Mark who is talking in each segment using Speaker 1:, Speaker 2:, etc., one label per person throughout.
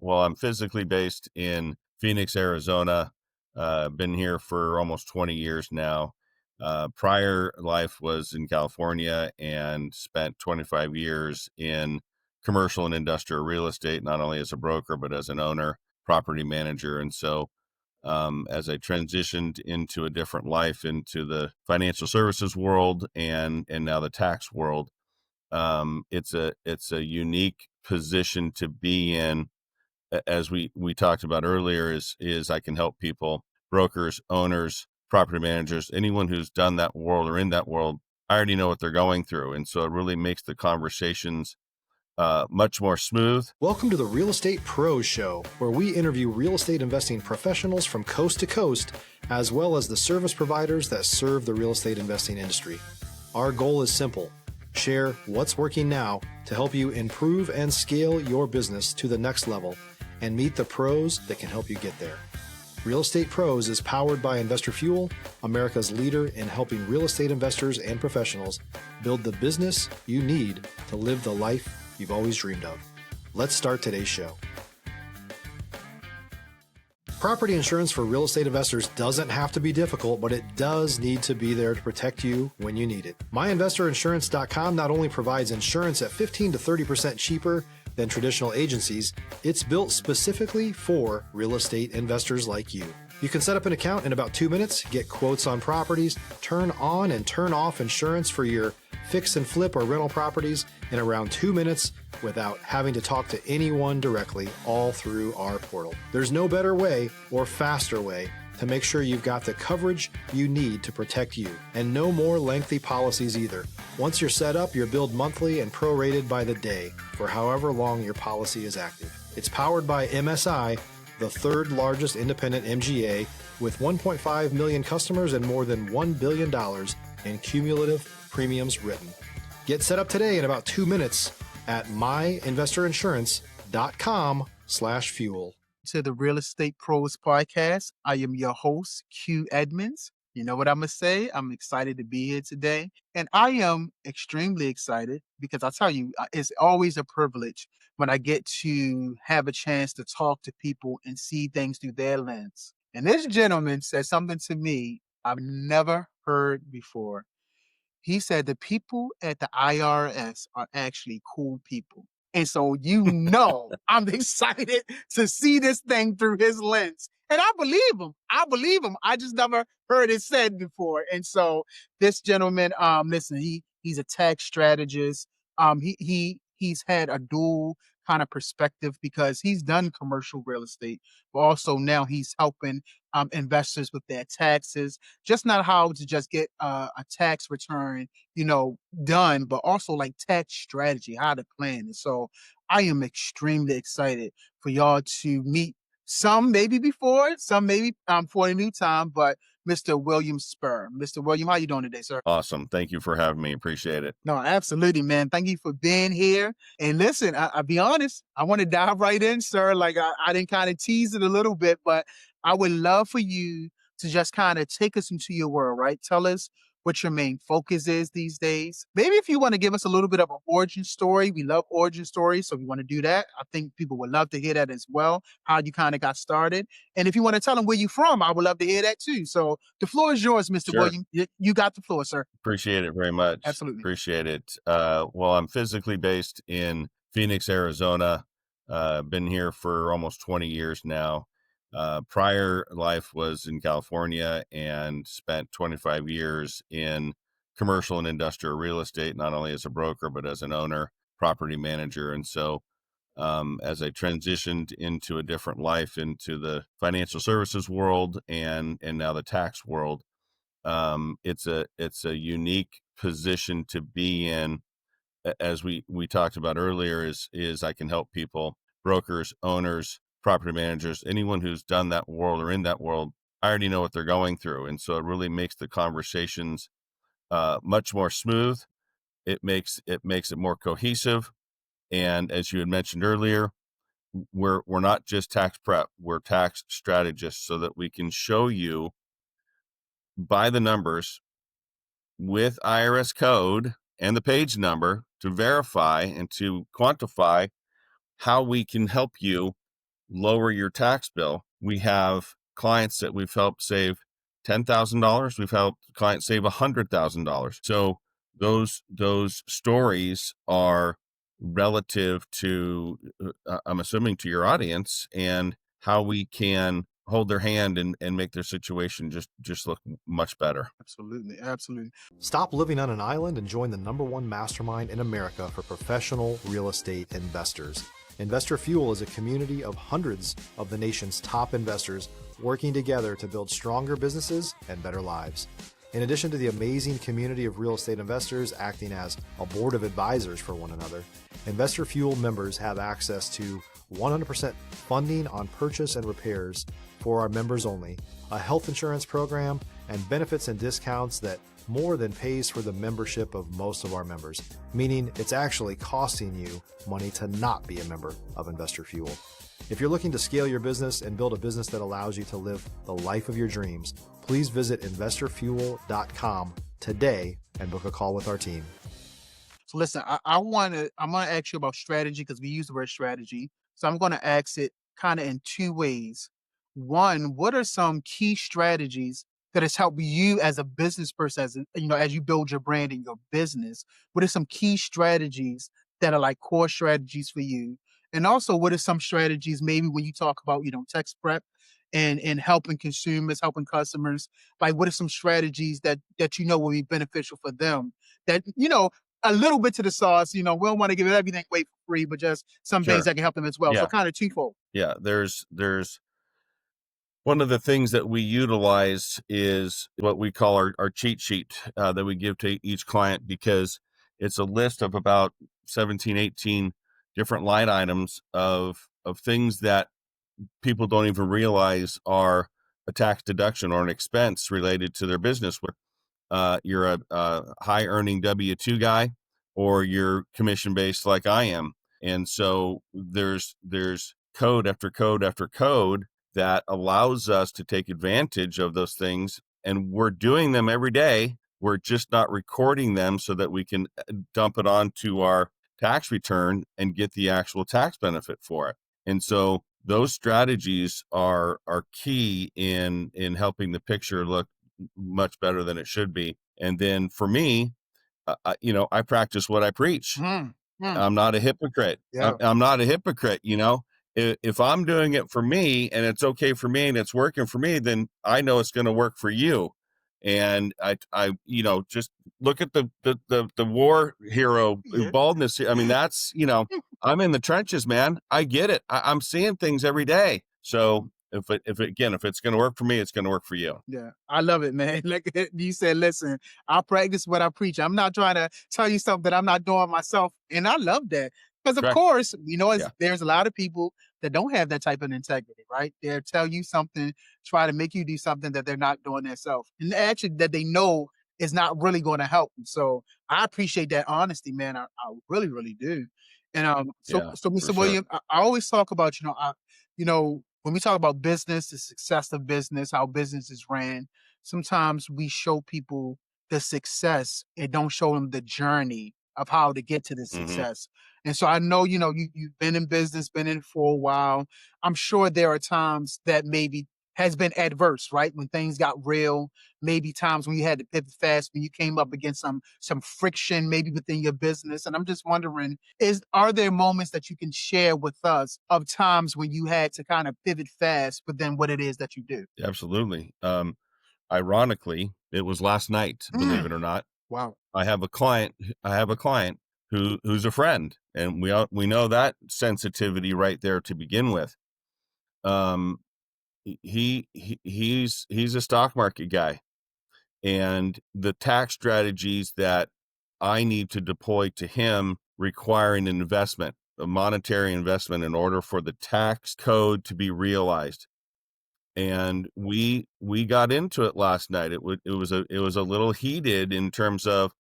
Speaker 1: Well, I'm physically based in Phoenix, Arizona. Been here for almost 20 years now. Prior life was in California and spent 25 years in commercial and industrial real estate, not only as a broker, but as an owner, property manager. And so as I transitioned into a different life, into the financial services world and now the tax world, it's a unique position to be in. As we talked about earlier, is I can help people, brokers, owners, property managers, anyone who's done that world or in that world. I already know what they're going through, and so it really makes the conversations much more smooth.
Speaker 2: Welcome to the Real Estate Pros Show, where we interview real estate investing professionals from coast to coast, as well as the service providers that serve the real estate investing industry. Our goal is simple: share what's working now to help you improve and scale your business to the next level and meet the pros that can help you get there. Real Estate Pros is powered by Investor Fuel, America's leader in helping real estate investors and professionals build the business you need to live the life you've always dreamed of. Let's start today's show. Property insurance for real estate investors doesn't have to be difficult, but it does need to be there to protect you when you need it. MyInvestorInsurance.com not only provides insurance at 15 to 30% cheaper than traditional agencies, it's built specifically for real estate investors like you. You can set up an account in about 2 minutes, get quotes on properties, turn on and turn off insurance for your fix and flip or rental properties in around 2 minutes without having to talk to anyone directly, all through our portal. There's no better way or faster way to make sure you've got the coverage you need to protect you, and no more lengthy policies either. Once you're set up, you're billed monthly and prorated by the day for however long your policy is active. It's powered by MSI, the third largest independent MGA, with 1.5 million customers and more than $1 billion in cumulative premiums written. Get set up today in about 2 minutes at myinvestorinsurance.com/fuel.
Speaker 3: To the Real Estate Pros podcast. I am your host, Q Edmonds. You know what I'm going to say? I'm excited to be here today. And I am extremely excited because I'll tell you, it's always a privilege when I get to have a chance to talk to people and see things through their lens. And this gentleman said something to me I've never heard before. He said the people at the IRS are actually cool people. And so, I'm excited to see this thing through his lens. And I believe him. I just never heard it said before. And so this gentleman, listen, he's a tax strategist. He's had a dual kind of perspective because he's done commercial real estate, but also now he's helping investors with their taxes, just not how to just get a tax return, done, but also like tax strategy, how to plan. And so I am extremely excited for y'all to meet some maybe before, some maybe for a new time, but Mr. William Spar. Mr. William, how you doing today, sir?
Speaker 1: Awesome. Thank you for having me. Appreciate it.
Speaker 3: No, absolutely, man. Thank you for being here. And listen, I'll be honest, I want to dive right in, sir. Like I didn't kind of tease it a little bit, but I would love for you to just kind of take us into your world, right? Tell us what your main focus is these days. Maybe if you want to give us a little bit of an origin story. We love origin stories, so we want to do that. I think people would love to hear that as well, how you kind of got started. And if you want to tell them where you're from, I would love to hear that too. So the floor is yours, Mr.
Speaker 1: Sure.
Speaker 3: William. You got the floor, sir.
Speaker 1: Appreciate it very much.
Speaker 3: Absolutely.
Speaker 1: Appreciate it. Well, I'm physically based in Phoenix, Arizona. Been here for almost 20 years now. Prior life was in California and spent 25 years in commercial and industrial real estate, not only as a broker, but as an owner, property manager. And so as I transitioned into a different life, into the financial services world and now the tax world, it's a unique position to be in. As we talked about earlier, is I can help people, brokers, owners, property managers, anyone who's done that world or in that world. I already know what they're going through, and so it really makes the conversations much more smooth. It makes it more cohesive. And as you had mentioned earlier, we're not just tax prep, we're tax strategists, so that we can show you by the numbers with IRS code and the page number to verify and to quantify how we can help you lower your tax bill. We have clients that we've helped save $10,000. We've helped clients save $100,000. So those stories are relative to, I'm assuming, to your audience, and how we can hold their hand and make their situation just look much better.
Speaker 3: Absolutely. Absolutely.
Speaker 2: Stop living on an island and join the #1 mastermind in America for professional real estate investors. Investor Fuel is a community of hundreds of the nation's top investors working together to build stronger businesses and better lives. In addition to the amazing community of real estate investors acting as a board of advisors for one another, Investor Fuel members have access to 100% funding on purchase and repairs for our members only, a health insurance program, and benefits and discounts that more than pays for the membership of most of our members, meaning it's actually costing you money to not be a member of Investor Fuel. If you're looking to scale your business and build a business that allows you to live the life of your dreams, please visit investorfuel.com today and book a call with our team.
Speaker 3: So listen, I'm gonna ask you about strategy because we use the word strategy. So I'm gonna ask it kind of in two ways. One, what are some key strategies that has helped you as a business person, as you build your brand in your business? What are some key strategies that are like core strategies for you? And also, what are some strategies maybe when you talk about, text prep and helping consumers, helping customers? Like, what are some strategies that will be beneficial for them? That a little bit to the sauce. We don't want to give everything away for free, but just some things
Speaker 1: Sure.
Speaker 3: that can help them as well. So
Speaker 1: Yeah.
Speaker 3: kind of twofold.
Speaker 1: Yeah. There's one of the things that we utilize is what we call our cheat sheet that we give to each client, because it's a list of about 17, 18 different line items of things that people don't even realize are a tax deduction or an expense related to their business. You're a high earning W-2 guy, or you're commission based like I am. And so there's code after code after code that allows us to take advantage of those things. And we're doing them every day. We're just not recording them so that we can dump it onto our tax return and get the actual tax benefit for it. And so those strategies are key in helping the picture look much better than it should be. And then for me, I practice what I preach. I'm not a hypocrite.
Speaker 3: Yeah.
Speaker 1: I'm not a hypocrite. If I'm doing it for me and it's okay for me and it's working for me, then I know it's going to work for you. And I just look at the war hero
Speaker 3: Yeah.
Speaker 1: baldness. I mean, that's, I'm in the trenches, man. I get it. I'm seeing things every day. So if it's going to work for me, it's going to work for you.
Speaker 3: Yeah, I love it, man. Like you said, listen, I practice what I preach. I'm not trying to tell you something that I'm not doing myself. And I love that. Because of
Speaker 1: Correct.
Speaker 3: course,
Speaker 1: Yeah.
Speaker 3: there's a lot of people that don't have that type of integrity, right? They'll tell you something, try to make you do something that they're not doing themselves. And actually that they know is not really going to help them. So I appreciate that honesty, man. I really, really do. And
Speaker 1: Yeah,
Speaker 3: so
Speaker 1: for
Speaker 3: Mr.
Speaker 1: sure.
Speaker 3: William, I always talk about, when we talk about business, the success of business, how business is ran, sometimes we show people the success and don't show them the journey of how to get to the success. And so I know, you've been in business, been in it for a while. I'm sure there are times that maybe has been adverse, right? When things got real, maybe times when you had to pivot fast, when you came up against some friction maybe within your business. And I'm just wondering, are there moments that you can share with us of times when you had to kind of pivot fast within what it is that you do?
Speaker 1: Absolutely. Ironically, it was last night, believe it or not.
Speaker 3: Wow.
Speaker 1: I have a client who's a friend, and we know that sensitivity right there to begin with. He's a stock market guy, and the tax strategies that I need to deploy to him require an investment, a monetary investment, in order for the tax code to be realized. And we got into it last night. It was a little heated in terms of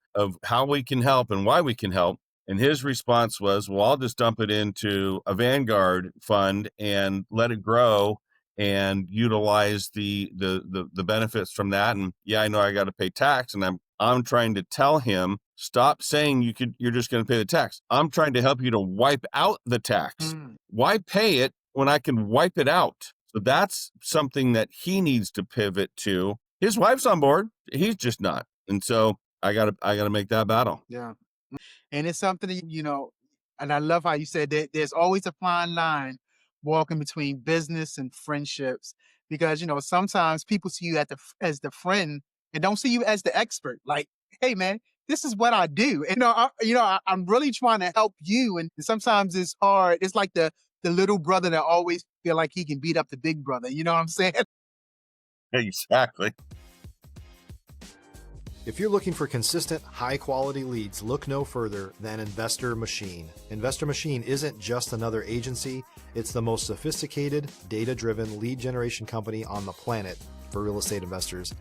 Speaker 1: how we can help and why we can help. And his response was, "Well, I'll just dump it into a Vanguard fund and let it grow and utilize the benefits from that." And yeah, I know I got to pay tax, and I'm trying to tell him, stop saying you're just going to pay the tax. I'm trying to help you to wipe out the tax. Why pay it when I can wipe it out? So that's something that he needs to pivot to. His wife's on board. He's just not. And so I gotta make that battle.
Speaker 3: Yeah. And it's something that, and I love how you said that there's always a fine line walking between business and friendships because, sometimes people see you as the friend and don't see you as the expert. Like, hey, man, this is what I do. And, I'm really trying to help you. And sometimes it's hard. It's like the little brother that always feel like he can beat up the big brother. You know what I'm saying?
Speaker 1: Exactly.
Speaker 2: If you're looking for consistent, high-quality leads, look no further than Investor Machine. Investor Machine isn't just another agency, it's the most sophisticated, data-driven lead generation company on the planet for real estate investors,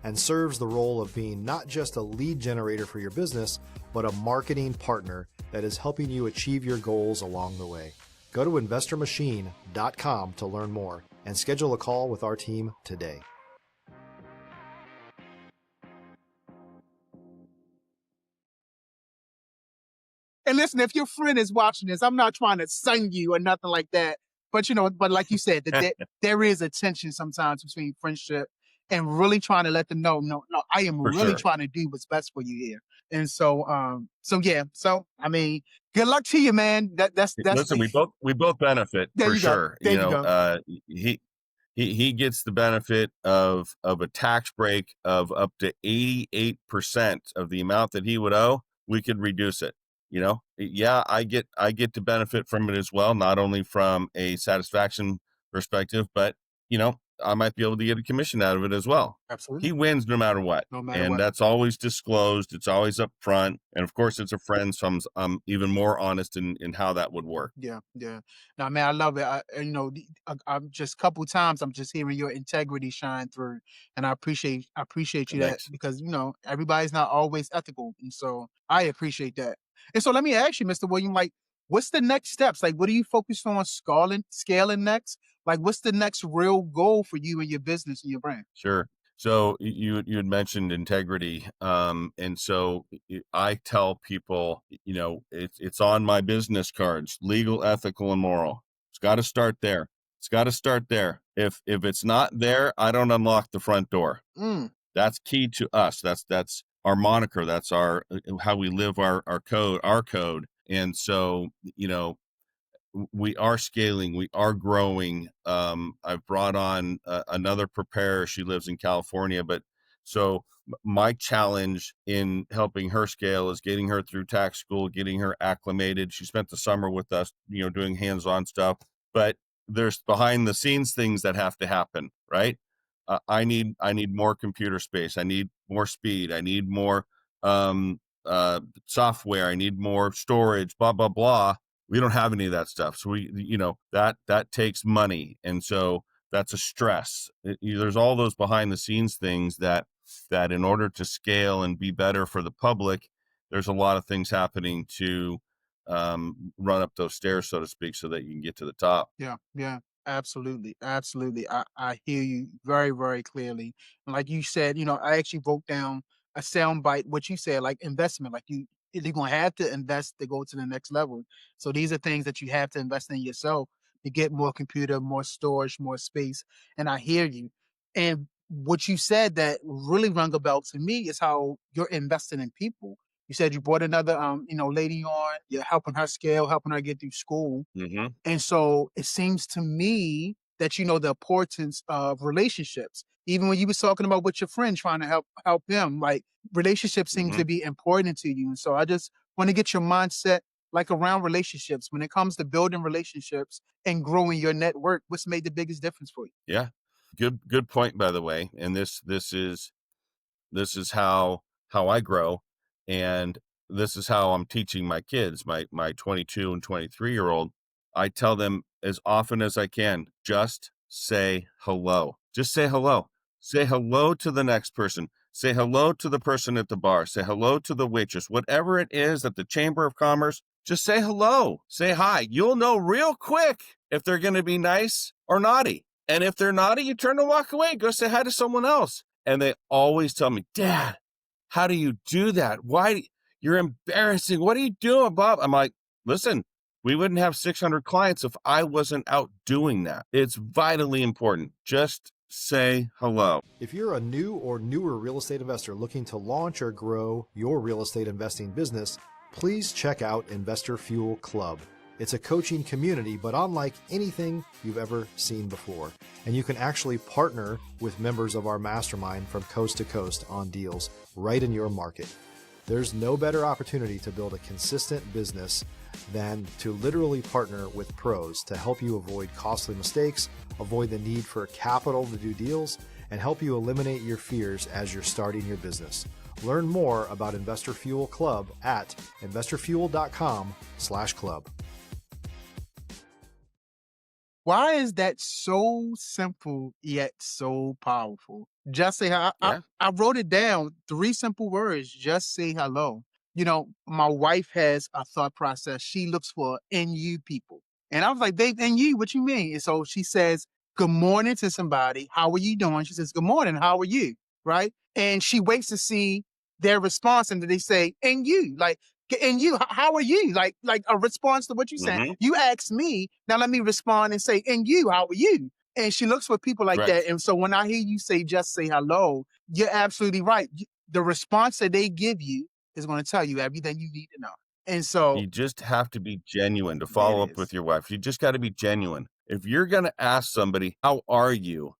Speaker 2: and serves the role of being not just a lead generator for your business, but a marketing partner that is helping you achieve your goals along the way. Go to investormachine.com to learn more and schedule a call with our team today.
Speaker 3: And listen, if your friend is watching this, I'm not trying to sing you or nothing like that. But but like you said, there is a tension sometimes between friendship and really trying to let them know, no, I am
Speaker 1: For
Speaker 3: really
Speaker 1: sure.
Speaker 3: trying to do what's best for you here. And so, yeah. So I mean, good luck to you, man. That's
Speaker 1: Listen, we both benefit
Speaker 3: there.
Speaker 1: for
Speaker 3: You go.
Speaker 1: sure.
Speaker 3: There you go.
Speaker 1: He gets the benefit of a tax break of up to 88% of the amount that he would owe. We could reduce it. Yeah, I get to benefit from it as well, not only from a satisfaction perspective, but I might be able to get a commission out of it as well.
Speaker 3: Absolutely.
Speaker 1: He wins no matter what.
Speaker 3: No matter
Speaker 1: And
Speaker 3: what.
Speaker 1: that's always disclosed. It's always up front. And of course it's a friend. So I'm even more honest in how that would work.
Speaker 3: Yeah, yeah. Now, man, I love it. I'm just a couple times I'm just hearing your integrity shine through, and I appreciate you that
Speaker 1: Thanks.
Speaker 3: because everybody's not always ethical, and so I appreciate that. And so let me ask you, Mr. William, like, what's the next steps? Like, what are you focused on scaling next? Like, what's the next real goal for you and your business and your brand?
Speaker 1: Sure. So you had mentioned integrity, and so I tell people, it's on my business cards: legal, ethical, and moral. It's got to start there. It's got to start there. If it's not there, I don't unlock the front door.
Speaker 3: Mm,
Speaker 1: That's key to us. That's our moniker. That's our how we live our code. And so we are scaling, we are growing. I've brought on another preparer. She lives in California, but so my challenge in helping her scale is getting her through tax school, getting her acclimated. She spent the summer with us, doing hands-on stuff, but there's behind the scenes things that have to happen, right? I need more computer space. I need more speed. I need more software. I need more storage, blah, blah, blah. We don't have any of that stuff. So that takes money. And so that's a stress. There's all those behind the scenes things that in order to scale and be better for the public, there's a lot of things happening to run up those stairs, so to speak, so that you can get to the top.
Speaker 3: yeah, yeah. Absolutely, absolutely. I hear you very, very clearly. And like you said, I actually wrote down a sound bite, what you said, like investment, like you're gonna have to invest to go to the next level. So these are things that you have to invest in yourself to get more computer, more storage, more space. And I hear you. And what you said that really rung a bell to me is how you're investing in people. You said you brought another lady on, you're helping her scale, helping her get through school.
Speaker 1: Mm-hmm.
Speaker 3: And so it seems to me that you know the importance of relationships. Even when you was talking about with your friend trying to help him, like relationships seems
Speaker 1: Mm-hmm.
Speaker 3: to be important to you. And so I just want to get your mindset like around relationships when it comes to building relationships and growing your network. What's made the biggest difference for you?
Speaker 1: Yeah. Good point, by the way. And this is how I grow, and this is how I'm teaching my kids, my 22 and 23-year-old. I tell them as often as I can, just say hello. Just say hello. Say hello to the next person. Say hello to the person at the bar. Say hello to the waitress. Whatever it is at the Chamber of Commerce, just say hello. Say hi. You'll know real quick if they're going to be nice or naughty. And if they're naughty, you turn and walk away. Go say hi to someone else. And they always tell me, Dad, how do you do that? Why? You're embarrassing. What are you doing, Bob? I'm like, listen, We wouldn't have 600 clients if I wasn't out doing that. It's vitally important. Just say hello.
Speaker 2: If you're a new or newer real estate investor looking to launch or grow your real estate investing business, please check out Investor Fuel Club. It's a coaching community, but unlike anything you've ever seen before. And you can actually partner with members of our mastermind from coast to coast on deals right in your market. There's no better opportunity to build a consistent business than to literally partner with pros to help you avoid costly mistakes, avoid the need for capital to do deals, and help you eliminate your fears as you're starting your business. Learn more about Investor Fuel Club at investorfuel.com/club.
Speaker 3: Why is that so simple yet so powerful? Just say hi.
Speaker 1: Yeah.
Speaker 3: I wrote it down. 3 simple words. Just say hello. My wife has a thought process. She looks for NU people. And I was like, babe, NU, what you mean? And so she says, good morning to somebody. How are you doing? She says, good morning. How are you? Right. And she waits to see their response. And then they say, NU. Like, and you, how are you? Like a response to what you said.
Speaker 1: Hmm.
Speaker 3: You asked me, now let me respond and say, and you, how are you? And she looks for people like
Speaker 1: Right.
Speaker 3: that. And so when I hear you say, just say hello, you're absolutely right. The response that they give you is going to tell you everything you need to know. And so
Speaker 1: You just have to be genuine to
Speaker 3: there it
Speaker 1: follow up with
Speaker 3: is.
Speaker 1: your wife. You just got to be genuine. If you're going to ask somebody, how are you?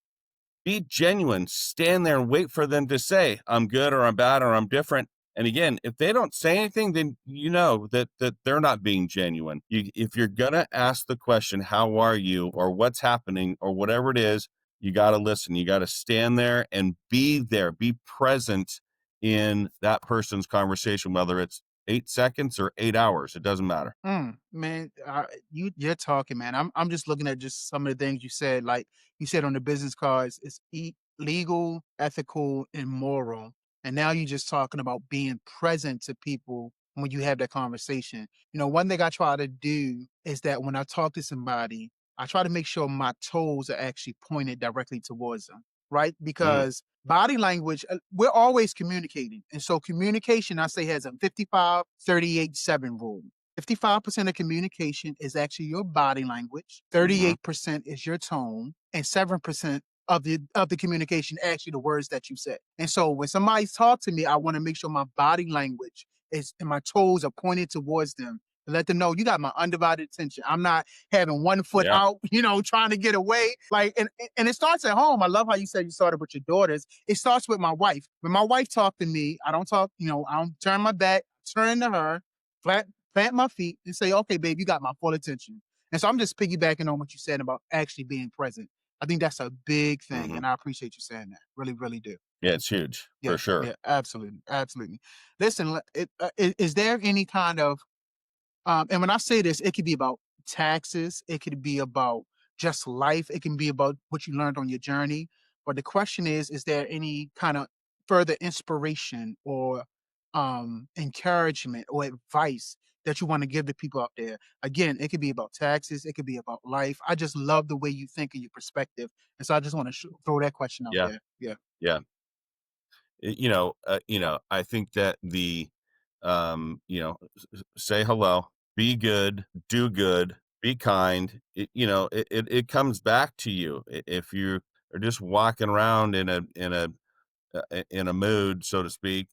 Speaker 1: Be genuine. Stand there and wait for them to say, I'm good or I'm bad or I'm different. And again, if they don't say anything, then you know that they're not being genuine. If you're going to ask the question, how are you, or what's happening, or whatever it is, you got to listen. You got to stand there and be there, be present in that person's conversation, whether it's 8 seconds or 8 hours. It doesn't matter.
Speaker 3: Man, you're talking, man. I'm just looking at just some of the things you said. Like you said on the business cards, it's legal, ethical, and moral. And now you're just talking about being present to people when you have that conversation. One thing I try to do is that when I talk to somebody, I try to make sure my toes are actually pointed directly towards them, right?
Speaker 1: Mhm.
Speaker 3: Because body language, we're always communicating. And so communication, I say, has a 55-38-7 rule. 55% of communication is actually your body language,
Speaker 1: Mhm.
Speaker 3: 38% is your tone, and 7% of the communication actually the words that you said. And so when somebody's talk to me, I want to make sure my body language is and my toes are pointed towards them to let them know you got my undivided attention. I'm not having one foot
Speaker 1: Yeah.
Speaker 3: out, trying to get away. Like and it starts at home. I love how you said you started with your daughters. It starts with my wife. When my wife talked to me, I don't talk, I don't turn my back, turn to her, flat plant my feet and say, okay, babe, you got my full attention. And so I'm just piggybacking on what you said about actually being present. I think that's a big thing.
Speaker 1: Mhm.
Speaker 3: And I appreciate you saying that. Really, really do.
Speaker 1: Yeah, it's huge
Speaker 3: Yeah.
Speaker 1: for sure.
Speaker 3: Yeah. Absolutely. Absolutely. Listen, is there any kind of and when I say this, it could be about taxes, it could be about just life, it can be about what you learned on your journey. But the question is there any kind of further inspiration or encouragement or advice that you want to give to people out there? Again, it could be about taxes, it could be about life. I just love the way you think and your perspective. And so I just want to throw that question out
Speaker 1: Yeah.
Speaker 3: there. Yeah.
Speaker 1: Yeah. I think that say hello, be good, do good, be kind. It comes back to you. If you are just walking around in a mood, so to speak,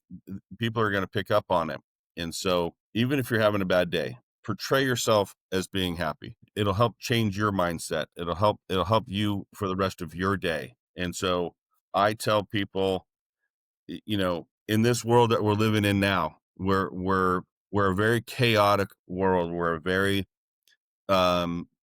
Speaker 1: people are going to pick up on it. And so, even if you're having a bad day, portray yourself as being happy. It'll help change your mindset. It'll help you for the rest of your day. And so, I tell people in this world that we're living in now, we're a very chaotic world. We're a very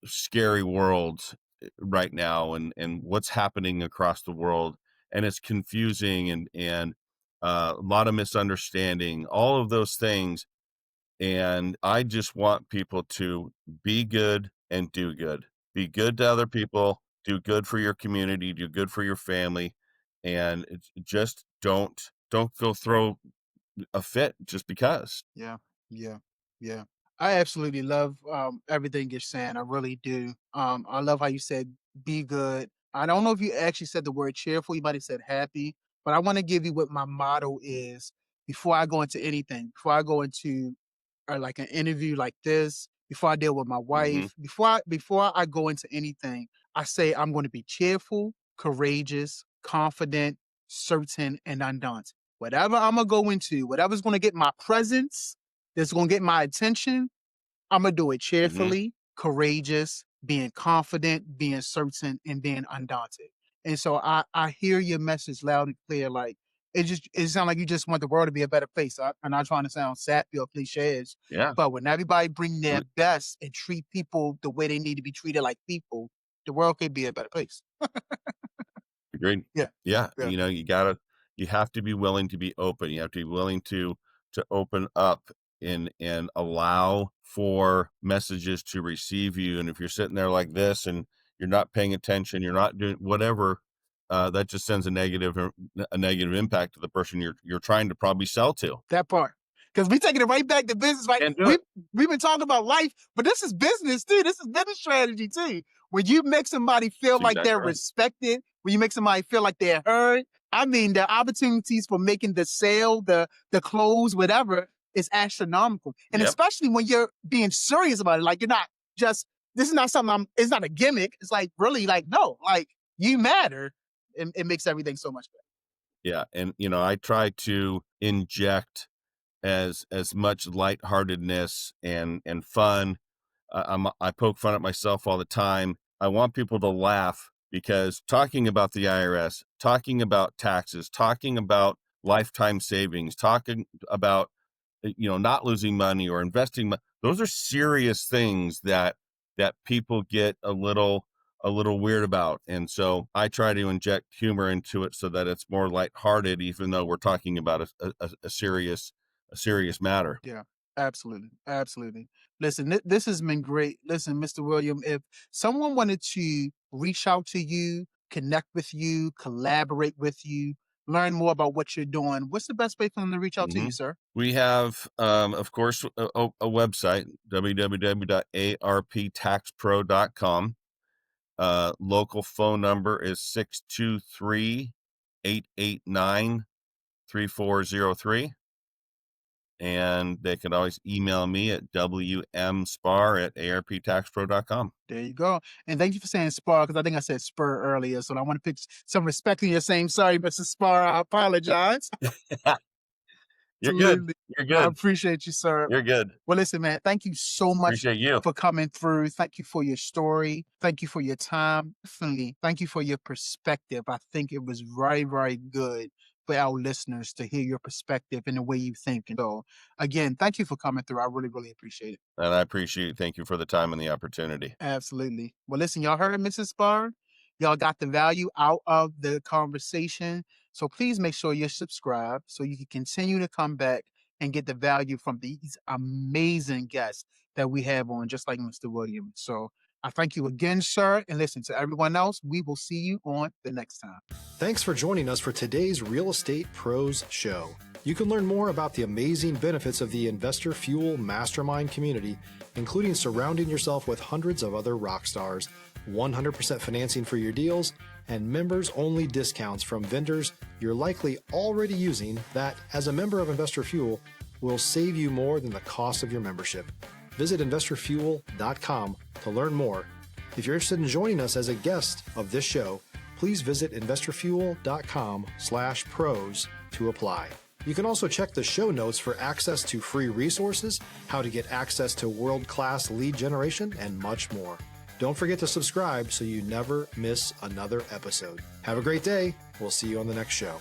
Speaker 1: scary world right now, and what's happening across the world, and it's confusing and a lot of misunderstanding, all of those things. And I just want people to be good and do good. Be good to other people, do good for your community, do good for your family, and just don't go throw a fit just because.
Speaker 3: Yeah, yeah, yeah. I absolutely love everything you're saying. I really do. I love how you said be good. I don't know if you actually said the word cheerful. You might have said happy, but I want to give you what my motto is before I go into anything. Before I go into like an interview like this, before I deal with my
Speaker 1: Hmm.
Speaker 3: wife, before I go into anything, I say I'm going to be cheerful, courageous, confident, certain, and undaunted. Whatever I'm gonna go into, whatever's gonna get my presence, that's gonna get my attention, I'm gonna do it
Speaker 1: Hmm.
Speaker 3: cheerfully, courageous, being confident, being certain, and being undaunted. And so I hear your message loud and clear. Like it sounds like you just want the world to be a better place. I'm not trying to sound sappy or cliches,
Speaker 1: Yeah.
Speaker 3: but when everybody bring their
Speaker 1: We-
Speaker 3: best and treat people the way they need to be treated like people, the world could be a better place.
Speaker 1: Agreed.
Speaker 3: Yeah,
Speaker 1: Yeah.
Speaker 3: yeah,
Speaker 1: You have to be willing to be open. You have to be willing to open up and allow for messages to receive you. And if you're sitting there like this and you're not paying attention, you're not doing whatever, that just sends a negative impact to the person you're trying to probably sell to.
Speaker 3: that part. Because we taking it right back to business, right?
Speaker 1: Can't do it.
Speaker 3: We've been talking about life, but this is business too. This is business strategy too. When you make somebody feel
Speaker 1: That's
Speaker 3: like they're
Speaker 1: exactly right.
Speaker 3: respected, when you make somebody feel like they're heard, I mean, the opportunities for making the sale, the close, whatever, is astronomical. And
Speaker 1: Yep.
Speaker 3: especially when you're being serious about it, like you're not just this is not something it's not a gimmick. It's like really like no, like you matter. It makes everything so much better.
Speaker 1: Yeah. And I try to inject as much lightheartedness and fun. I poke fun at myself all the time. I want people to laugh because talking about the IRS, talking about taxes, talking about lifetime savings, talking about not losing money or investing those are serious things that people get a little weird about. And so I try to inject humor into it so that it's more lighthearted, even though we're talking about a serious matter.
Speaker 3: Yeah, absolutely. Absolutely. Listen, this has been great. Listen, Mr. William, if someone wanted to reach out to you, connect with you, collaborate with you, learn more about what you're doing, what's the best way for them to reach out to
Speaker 1: Hmm.
Speaker 3: you, sir?
Speaker 1: We have, of course, a website, www.arptaxpro.com. Local phone number is 623-889-3403. And they can always email me at wmspar@arptaxpro.com.
Speaker 3: There you go. And thank you for saying Spar, because I think I said Spur earlier. So I want to put some respect in your saying sorry, Mr. Spar. I apologize.
Speaker 1: You're good.
Speaker 3: Absolutely.
Speaker 1: You're
Speaker 3: I
Speaker 1: good.
Speaker 3: appreciate you, sir.
Speaker 1: You're good.
Speaker 3: Well, listen, man, thank you so much
Speaker 1: Appreciate you.
Speaker 3: for coming through. Thank you for your story. Thank you for your time. Definitely. Thank you for your perspective. I think it was very, very good for our listeners to hear your perspective and the way you think. And so, again, thank you for coming through. I really, really appreciate it.
Speaker 1: And I appreciate it. Thank you for the time and the opportunity.
Speaker 3: Absolutely. Well, listen, y'all heard Mrs. Spar. Y'all got the value out of the conversation. So please make sure you're subscribed so you can continue to come back and get the value from these amazing guests that we have on, just like Mr. Williams. So I thank you again, sir. And listen, to everyone else, we will see you on the next time.
Speaker 2: Thanks for joining us for today's Real Estate Pros Show. You can learn more about the amazing benefits of the Investor Fuel Mastermind community, including surrounding yourself with hundreds of other rock stars, 100% financing for your deals, and members-only discounts from vendors you're likely already using that, as a member of Investor Fuel, will save you more than the cost of your membership. Visit investorfuel.com to learn more. If you're interested in joining us as a guest of this show, please visit investorfuel.com/pros to apply. You can also check the show notes for access to free resources, how to get access to world-class lead generation, and much more. Don't forget to subscribe so you never miss another episode. Have a great day. We'll see you on the next show.